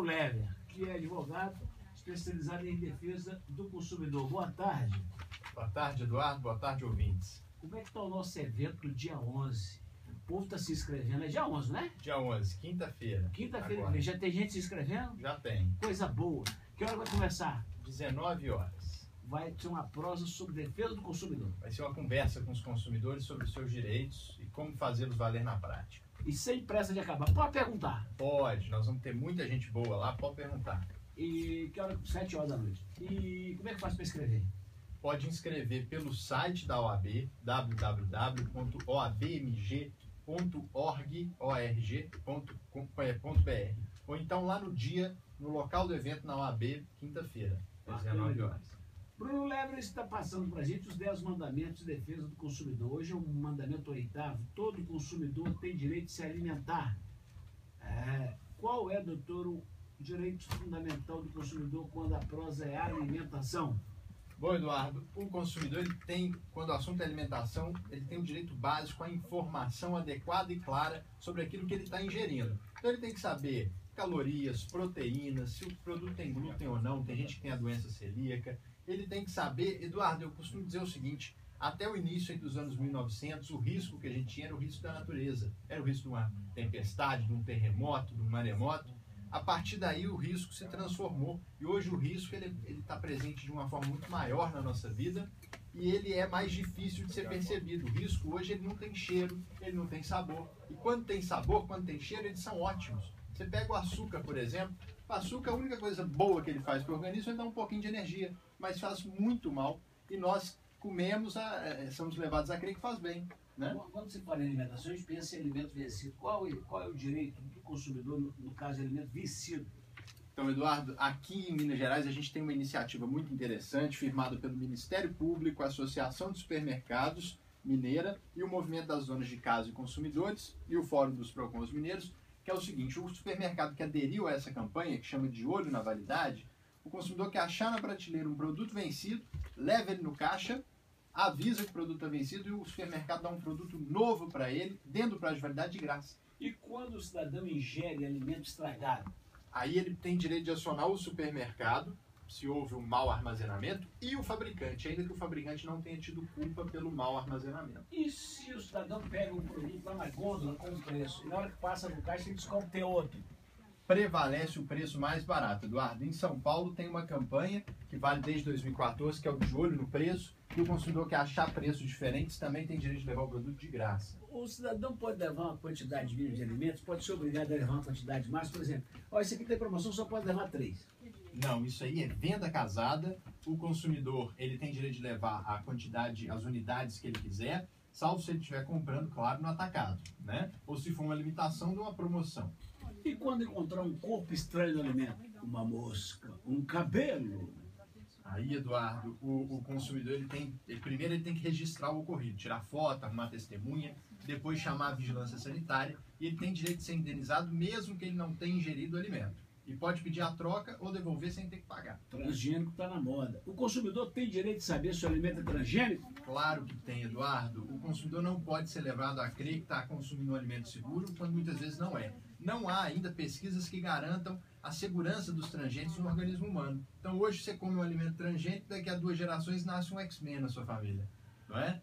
Lever, que é advogado especializado em defesa do consumidor. Boa tarde. Boa tarde, Eduardo. Boa tarde, ouvintes. Como é que está o nosso evento no dia 11? O povo está se inscrevendo. É dia 11, né? Dia 11, quinta-feira. Quinta-feira. Já tem gente se inscrevendo? Já tem. Coisa boa. Que hora vai começar? 19 horas. Vai ser uma prosa sobre defesa do consumidor. Vai ser uma conversa com os consumidores sobre os seus direitos e como fazê-los valer na prática. E sem pressa de acabar. Pode perguntar. Pode. Nós vamos ter muita gente boa lá. Pode perguntar. E que hora? 7 horas da noite. E como é que faz para escrever? Pode inscrever pelo site da OAB, www.oabmg.org.br, ou então lá no dia, no local do evento na OAB, quinta-feira, às 19 horas. Bruno Lever está passando para a gente os 10 mandamentos de defesa do consumidor. Hoje é o mandamento 8º. Todo consumidor tem direito de se alimentar. Qual é, doutor, o direito fundamental do consumidor quando a prosa é a alimentação? Bom, Eduardo, o consumidor, ele tem, quando o assunto é alimentação, ele tem o direito básico à informação adequada e clara sobre aquilo que ele está ingerindo. Então ele tem que saber calorias, proteínas, se o produto tem glúten ou não, tem gente que tem a doença celíaca. Ele tem que saber, Eduardo, eu costumo dizer o seguinte, até o início dos anos 1900, o risco que a gente tinha era o risco da natureza. Era o risco de uma tempestade, de um terremoto, de um maremoto. A partir daí o risco se transformou e hoje o risco ele está presente de uma forma muito maior na nossa vida e ele é mais difícil de ser percebido. O risco hoje ele não tem cheiro, ele não tem sabor. E quando tem sabor, quando tem cheiro, eles são ótimos. Você pega o açúcar, por exemplo, o açúcar, a única coisa boa que ele faz para o organismo é dar um pouquinho de energia, mas faz muito mal e nós comemos, somos levados a crer que faz bem. Né? Quando se fala em alimentação, a gente pensa em alimento vencido. Qual é o direito do consumidor, no caso de alimento vencido? Então, Eduardo, aqui em Minas Gerais a gente tem uma iniciativa muito interessante, firmada pelo Ministério Público, a Associação de Supermercados Mineira e o Movimento das Donas de Casa e Consumidores e o Fórum dos Procons Mineiros, que é o seguinte: o supermercado que aderiu a essa campanha, que chama de Olho na Validade, o consumidor que achar na prateleira um produto vencido, leva ele no caixa, avisa que o produto está vencido e o supermercado dá um produto novo para ele, dentro do prazo de validade, de graça. E quando o cidadão ingere alimento estragado? Aí ele tem direito de acionar o supermercado, se houve um mau armazenamento, e o fabricante, ainda que o fabricante não tenha tido culpa pelo mau armazenamento. E se o cidadão pega um produto lá na gôndola com o preço, e na hora que passa no caixa ele descobre que tem outro? Prevalece o preço mais barato, Eduardo. Em São Paulo tem uma campanha que vale desde 2014, que é o de olho no preço, e o consumidor que achar preços diferentes também tem direito de levar o produto de graça. O cidadão pode levar uma quantidade mínima de alimentos, pode ser obrigado a levar uma quantidade máxima, por exemplo, esse aqui tem promoção, só pode levar 3. Não, isso aí é venda casada. O consumidor ele tem direito de levar a quantidade, as unidades que ele quiser, salvo se ele estiver comprando, claro, no atacado, né? Ou se for uma limitação de uma promoção. E quando encontrar um corpo estranho no alimento? Uma mosca, um cabelo. Aí, Eduardo, o consumidor primeiro ele tem que registrar o ocorrido, tirar foto, arrumar testemunha, depois chamar a vigilância sanitária e ele tem direito de ser indenizado mesmo que ele não tenha ingerido o alimento. E pode pedir a troca ou devolver sem ter que pagar. Transgênico está na moda. O consumidor tem direito de saber se o alimento é transgênico? Claro que tem, Eduardo. O consumidor não pode ser levado a crer que está consumindo um alimento seguro, quando muitas vezes não é. Não há ainda pesquisas que garantam a segurança dos transgênicos no organismo humano. Então hoje você come um alimento transgênico, daqui a 2 gerações nasce um X-Men na sua família, não é?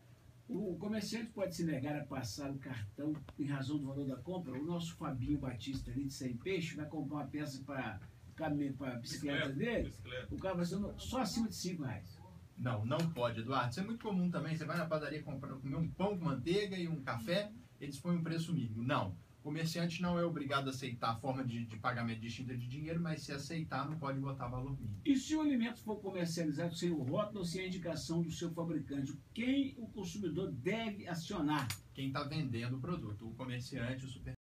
O comerciante pode se negar a passar o cartão em razão do valor da compra. O nosso Fabinho Batista ali de Sem Peixe vai comprar uma peça para a bicicleta dele. O cara vai ser só acima de R$5. Não pode, Eduardo. Isso é muito comum também. Você vai na padaria comer um pão com manteiga e um café, eles põem um preço mínimo. Não. O comerciante não é obrigado a aceitar a forma de pagamento distinta de dinheiro, mas se aceitar, não pode botar valor mínimo. E se o alimento for comercializado sem o rótulo ou sem a indicação do seu fabricante, quem o consumidor deve acionar? Quem está vendendo o produto, o comerciante, o supermercado.